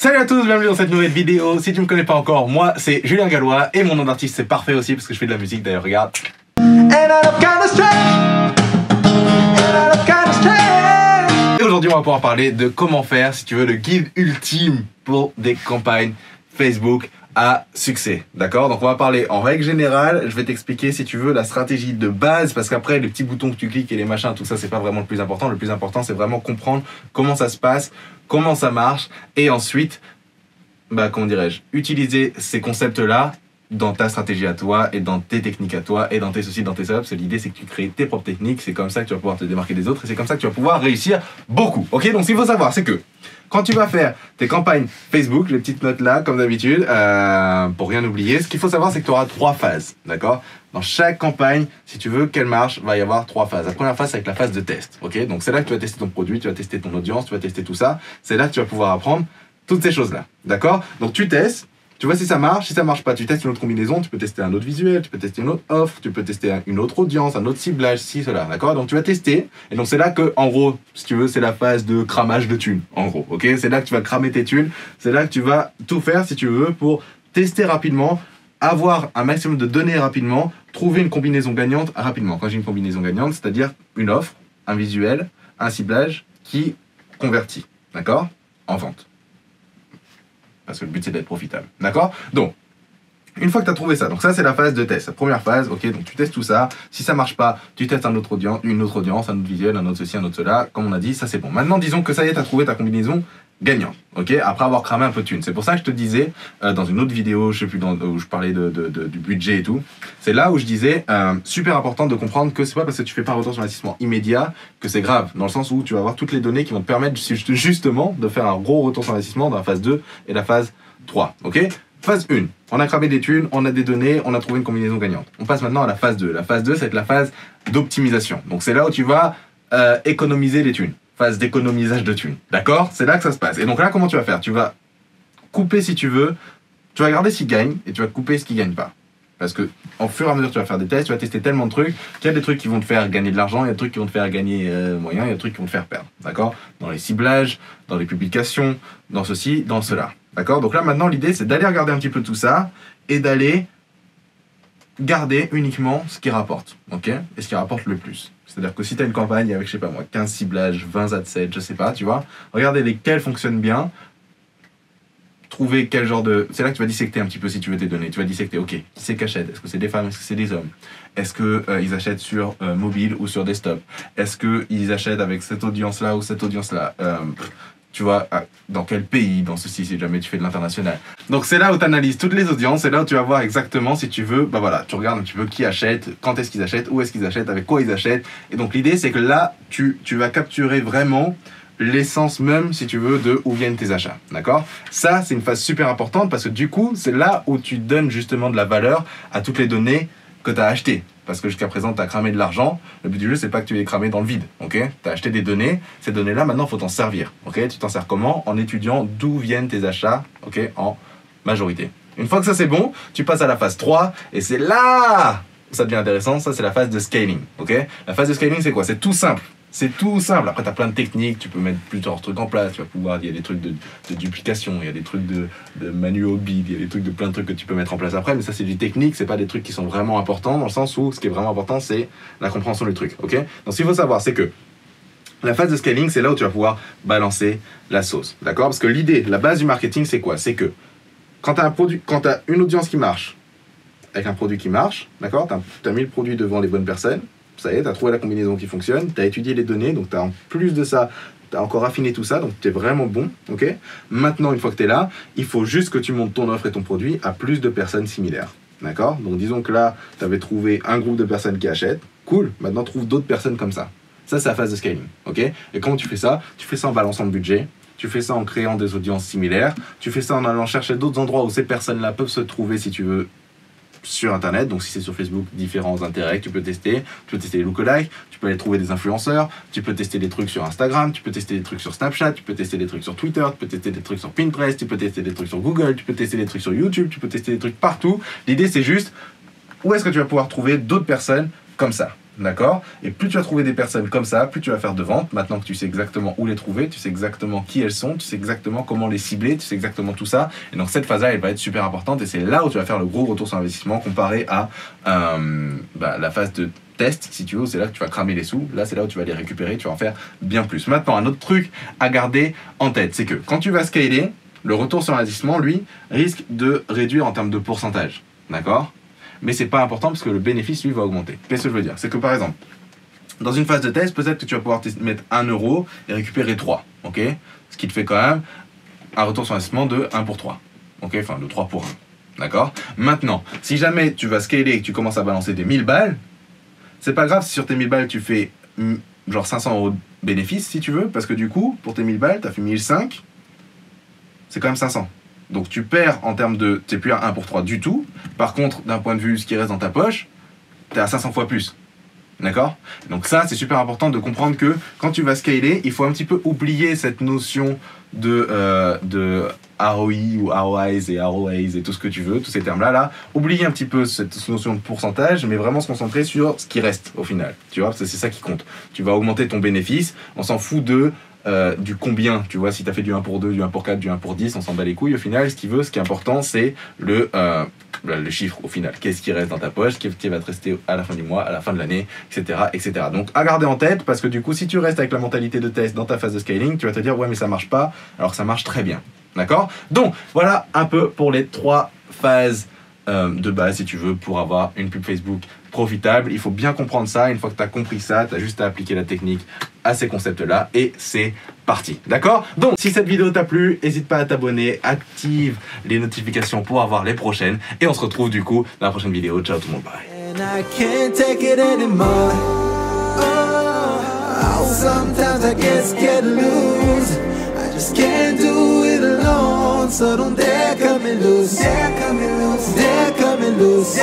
Salut à tous, bienvenue dans cette nouvelle vidéo. Si tu me connais pas encore, moi c'est Julien Gallois et mon nom d'artiste c'est parfait aussi parce que je fais de la musique d'ailleurs, regarde. Et aujourd'hui on va pouvoir parler de comment faire, si tu veux, le guide ultime pour des campagnes Facebook à succès, d'accord? Donc on va parler en règle générale, je vais t'expliquer si tu veux la stratégie de base, parce qu'après les petits boutons que tu cliques et les machins, tout ça c'est pas vraiment le plus important c'est vraiment comprendre comment ça se passe, comment ça marche, et ensuite, comment dirais-je, utiliser ces concepts-là dans ta stratégie à toi, et dans tes techniques à toi, et dans tes soucis, dans tes setups. L'idée c'est que tu crées tes propres techniques, c'est comme ça que tu vas pouvoir te démarquer des autres, et c'est comme ça que tu vas pouvoir réussir beaucoup, ok? Donc ce qu'il faut savoir c'est que, quand tu vas faire tes campagnes Facebook, les petites notes là, comme d'habitude, pour rien oublier, ce qu'il faut savoir, c'est que tu auras 3 phases, d'accord? Dans chaque campagne, si tu veux qu'elle marche, va y avoir 3 phases. La première phase, c'est avec la phase de test, ok? Donc c'est là que tu vas tester ton produit, tu vas tester ton audience, tu vas tester tout ça. C'est là que tu vas pouvoir apprendre toutes ces choses-là, d'accord? Donc tu testes, tu vois si ça marche pas, tu testes une autre combinaison, tu peux tester un autre visuel, tu peux tester une autre offre, tu peux tester une autre audience, un autre ciblage, cela, d'accord? Donc tu vas tester, et donc c'est là que, en gros, si tu veux, c'est la phase de cramage de thunes, en gros, ok? C'est là que tu vas cramer tes thunes, c'est là que tu vas tout faire, si tu veux, pour tester rapidement, avoir un maximum de données rapidement, trouver une combinaison gagnante rapidement. Quand j'ai une combinaison gagnante, c'est-à-dire une offre, un visuel, un ciblage qui convertit, d'accord? En vente. Parce que le but c'est d'être profitable, d'accord? Donc, une fois que tu as trouvé ça, donc ça c'est la phase de test, la première phase, ok, donc tu testes tout ça, si ça marche pas, tu testes une autre audience, un autre visuel, un autre ceci, un autre cela, comme on a dit, ça c'est bon. Maintenant disons que ça y est, tu as trouvé ta combinaison gagnante, ok, après avoir cramé un peu de thunes. C'est pour ça que je te disais, dans une autre vidéo, je sais plus, où je parlais du budget et tout, c'est là où je disais, super important de comprendre que c'est pas parce que tu fais pas un retour sur investissement immédiat que c'est grave, dans le sens où tu vas avoir toutes les données qui vont te permettre justement de faire un gros retour sur investissement dans la phase 2 et la phase 3, ok? Phase 1, on a cramé des thunes, on a des données, on a trouvé une combinaison gagnante. On passe maintenant à la phase 2. La phase 2, c'est la phase d'optimisation. Donc c'est là où tu vas économiser les thunes. Phase d'économisage de thunes. D'accord? C'est là que ça se passe. Et donc là, comment tu vas faire? Tu vas couper si tu veux, tu vas regarder ce qui gagne et tu vas couper ce qui gagne pas. Parce que au fur et à mesure tu vas faire des tests, tu vas tester tellement de trucs qu'il y a des trucs qui vont te faire gagner de l'argent, il y a des trucs qui vont te faire gagner moyen, il y a des trucs qui vont te faire perdre. D'accord? Dans les ciblages, dans les publications, dans ceci, dans cela. D'accord? Donc là maintenant l'idée c'est d'aller regarder un petit peu tout ça et d'aller garder uniquement ce qui rapporte. Ok? Et ce qui rapporte le plus. C'est-à-dire que si tu as une campagne avec, je sais pas moi, 15 ciblages, 20 adsets, je sais pas, tu vois, regardez lesquels fonctionnent bien, trouver quel genre de... C'est là que tu vas dissecter un petit peu si tu veux tes données. Tu vas dissecter, ok, qui c'est qui achète? Est-ce que c'est des femmes? Est-ce que c'est des hommes? Est-ce qu'ils achètent sur mobile ou sur desktop? Est-ce qu'ils achètent avec cette audience-là ou cette audience-là? Tu vois, dans quel pays, dans ceci, si jamais tu fais de l'international. Donc c'est là où tu analyses toutes les audiences, c'est là où tu vas voir exactement si tu veux, tu regardes un petit peu qui achète, quand est-ce qu'ils achètent, où est-ce qu'ils achètent, avec quoi ils achètent. Et donc l'idée c'est que là, tu vas capturer vraiment l'essence même, si tu veux, de où viennent tes achats, d'accord? Ça, c'est une phase super importante parce que du coup, c'est là où tu donnes justement de la valeur à toutes les données que tu as achetées. Parce que jusqu'à présent, tu as cramé de l'argent. Le but du jeu, c'est pas que tu les crames dans le vide, ok? Tu as acheté des données. Ces données-là, maintenant, il faut t'en servir, ok? Tu t'en sers comment? En étudiant d'où viennent tes achats, ok? En majorité. Une fois que ça, c'est bon, tu passes à la phase 3. Et c'est là où ça devient intéressant. Ça, c'est la phase de scaling, ok? La phase de scaling, c'est quoi? C'est tout simple. C'est tout simple. Après, tu as plein de techniques, tu peux mettre plusieurs trucs en place, tu vas pouvoir, il y a des trucs de duplication, il y a des trucs de manual bid, il y a des trucs de plein de trucs que tu peux mettre en place après, mais ça c'est du technique, c'est pas des trucs qui sont vraiment importants, dans le sens où ce qui est vraiment important c'est la compréhension du truc, ok? Donc ce qu'il faut savoir c'est que la phase de scaling, c'est là où tu vas pouvoir balancer la sauce, d'accord? Parce que l'idée, la base du marketing c'est quoi? C'est que quand tu as un produit, quand tu as une audience qui marche, avec un produit qui marche, d'accord? Tu as mis le produit devant les bonnes personnes, ça y est, tu as trouvé la combinaison qui fonctionne, tu as étudié les données, donc tu as en plus de ça, tu as encore affiné tout ça, donc tu es vraiment bon, ok? Maintenant, une fois que tu es là, il faut juste que tu montes ton offre et ton produit à plus de personnes similaires, d'accord? Donc disons que là, tu avais trouvé un groupe de personnes qui achètent, cool, maintenant trouve d'autres personnes comme ça. Ça, c'est la phase de scaling, ok? Et comment tu fais ça? Tu fais ça en balançant le budget, tu fais ça en créant des audiences similaires, tu fais ça en allant chercher d'autres endroits où ces personnes-là peuvent se trouver, si tu veux, sur internet. Donc si c'est sur Facebook, différents intérêts que tu peux tester les lookalikes, tu peux aller trouver des influenceurs, tu peux tester des trucs sur Instagram, tu peux tester des trucs sur Snapchat, tu peux tester des trucs sur Twitter, tu peux tester des trucs sur Pinterest, tu peux tester des trucs sur Google, tu peux tester des trucs sur YouTube, tu peux tester des trucs partout. L'idée c'est juste où est-ce que tu vas pouvoir trouver d'autres personnes comme ça, d'accord? Et plus tu vas trouver des personnes comme ça, plus tu vas faire de ventes. Maintenant que tu sais exactement où les trouver, tu sais exactement qui elles sont, tu sais exactement comment les cibler, tu sais exactement tout ça. Et donc cette phase-là, elle va être super importante et c'est là où tu vas faire le gros retour sur investissement comparé à la phase de test, si tu veux, c'est là que tu vas cramer les sous. Là, c'est là où tu vas les récupérer, tu vas en faire bien plus. Maintenant, un autre truc à garder en tête, c'est que quand tu vas scaler, le retour sur investissement, lui, risque de réduire en termes de pourcentage. D'accord? Mais c'est pas important parce que le bénéfice, lui, va augmenter. Qu'est-ce que je veux dire? C'est que par exemple, dans une phase de test, peut-être que tu vas pouvoir mettre 1 euro et récupérer 3. Ok? Ce qui te fait quand même un retour sur investissement de 1 pour 3. Ok? Enfin, de 3 pour 1. D'accord? Maintenant, si jamais tu vas scaler et que tu commences à balancer des 1000 balles, c'est pas grave si sur tes 1000 balles tu fais genre 500 euros de bénéfice si tu veux, parce que du coup, pour tes 1000 balles, tu as fait 1005, c'est quand même 500. Donc tu perds en termes de. Tu n'es plus à 1 pour 3 du tout. Par contre, d'un point de vue ce qui reste dans ta poche, tu es à 500 fois plus. D'accord? Donc ça, c'est super important de comprendre que quand tu vas scaler, il faut un petit peu oublier cette notion de ROI ou ROIs et ROAs et tout ce que tu veux, tous ces termes-là. Là. Oublier un petit peu cette notion de pourcentage, mais vraiment se concentrer sur ce qui reste au final. Tu vois, c'est ça qui compte. Tu vas augmenter ton bénéfice, on s'en fout du combien, tu vois, si tu as fait du 1 pour 2, du 1 pour 4, du 1 pour 10, on s'en bat les couilles. Au final, ce qui est important, c'est le chiffre au final. Qu'est-ce qui reste dans ta poche, qu'est-ce qui va te rester à la fin du mois, à la fin de l'année, etc., etc. Donc, à garder en tête, parce que du coup, si tu restes avec la mentalité de test dans ta phase de scaling, tu vas te dire, ouais, mais ça marche pas, alors que ça marche très bien. D'accord? Donc, voilà un peu pour les 3 phases de base, si tu veux, pour avoir une pub Facebook profitable. Il faut bien comprendre ça. Une fois que tu as compris ça, tu as juste à appliquer la technique à ces concepts-là et c'est parti. D'accord? Donc, si cette vidéo t'a plu, n'hésite pas à t'abonner, active les notifications pour avoir les prochaines et on se retrouve du coup dans la prochaine vidéo. Ciao tout le monde, bye. And I can't take it anymore. Oh, sometimes I get scared to lose. I just can't do it alone. So don't dare cut me loose. Dare cut me loose. Dare cut me loose.